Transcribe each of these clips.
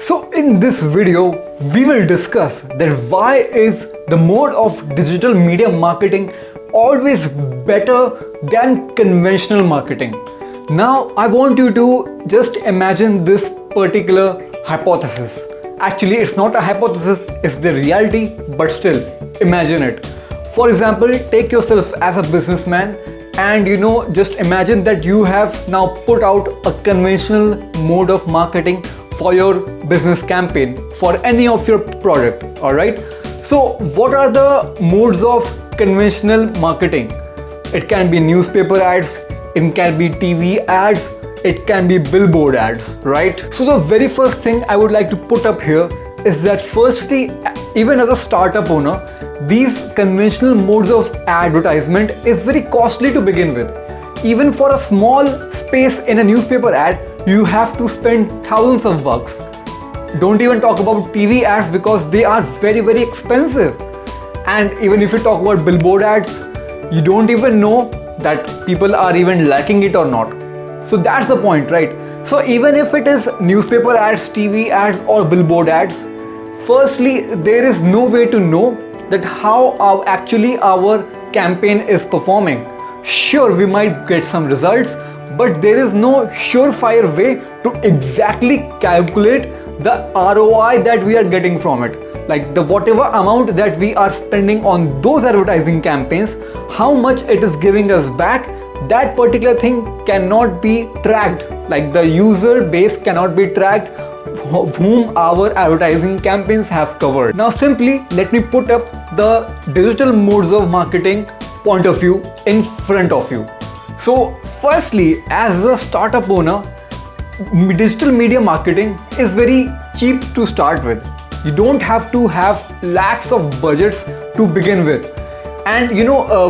So in this video, we will discuss that why is the mode of digital media marketing always better than conventional marketing. Now I want you to just imagine this particular hypothesis. Actually, it's not a hypothesis, it's the reality, but still, imagine it. For example, take yourself as a businessman and just imagine that you have now put out a conventional mode of marketing for your business campaign for any of your product. All right, so what are the modes of conventional marketing? It can be newspaper ads, it can be TV ads, it can be billboard ads, right? So the very first thing I would like to put up here is that firstly, even as a startup owner, these conventional modes of advertisement is very costly to begin with. Even for a small space in a newspaper ad, you have to spend thousands of bucks. Don't even talk about TV ads because they are very, very expensive. And even if you talk about billboard ads, you don't even know that people are even liking it or not. So that's the point, right? So even if it is newspaper ads, TV ads or billboard ads, firstly, there is no way to know that how our campaign is performing. Sure, we might get some results, but there is no surefire way to exactly calculate the ROI that we are getting from it. Like the whatever amount that we are spending on those advertising campaigns, how much it is giving us back, that particular thing cannot be tracked. Like the user base cannot be tracked whom our advertising campaigns have covered. Now simply let me put up the digital modes of marketing point of view in front of you. So firstly, as a startup owner, digital media marketing is very cheap to start with. You don't have to have lakhs of budgets to begin with. And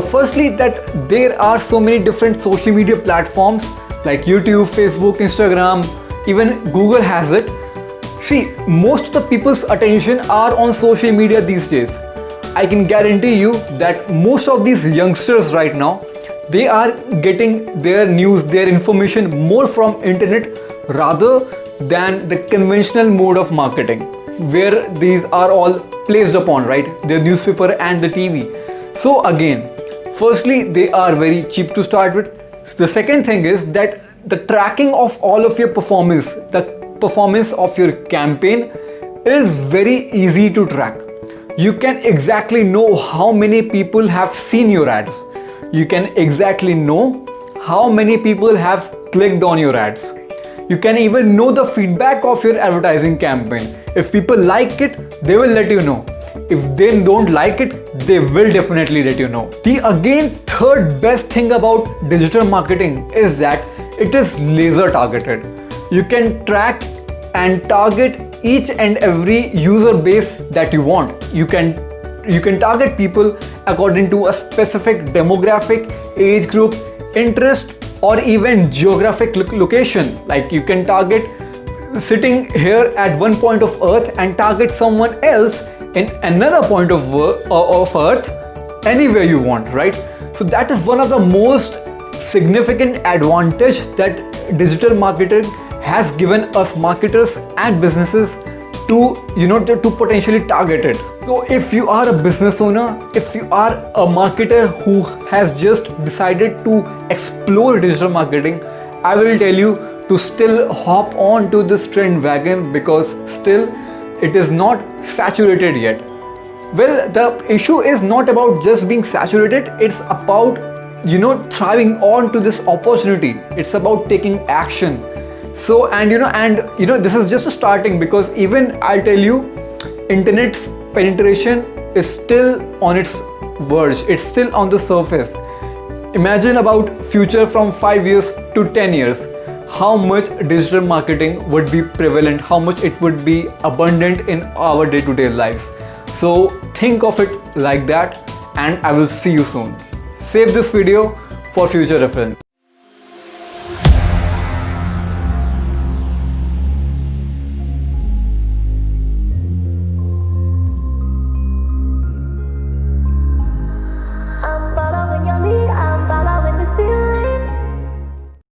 firstly, that there are so many different social media platforms like YouTube, Facebook, Instagram, even Google has it. See, most of the people's attention are on social media these days. I can guarantee you that most of these youngsters right now, they are getting their news, their information more from internet rather than the conventional mode of marketing where these are all placed upon, right? The newspaper and the TV. So again, firstly, they are very cheap to start with. The second thing is that the tracking of all of your performance, the performance of your campaign is very easy to track. You can exactly know how many people have seen your ads. You can exactly know how many people have clicked on your ads. You can even know the feedback of your advertising campaign. If people like it, they will let you know. If they don't like it, they will definitely let you know. The again third best thing about digital marketing is that it is laser targeted. You can track and target each and every user base that you want. You can target people according to a specific demographic, age group, interest, or even geographic location. Like you can target sitting here at one point of earth and target someone else in another point of earth anywhere you want, right? So that is one of the most significant advantage that digital marketing has given us marketers and businesses to potentially target it. So if you are a business owner, if you are a marketer who has just decided to explore digital marketing, I will tell you to still hop on to this trend wagon because still it is not saturated yet. Well, the issue is not about just being saturated, it's about thriving on to this opportunity. It's about taking action. So this is just a starting because even I'll tell you, internet's penetration is still on its verge. It's still on the surface. Imagine about future from 5 years to 10 years. How much digital marketing would be prevalent, how much it would be abundant in our day-to-day lives. So think of it like that and I will see you soon. Save this video for future reference.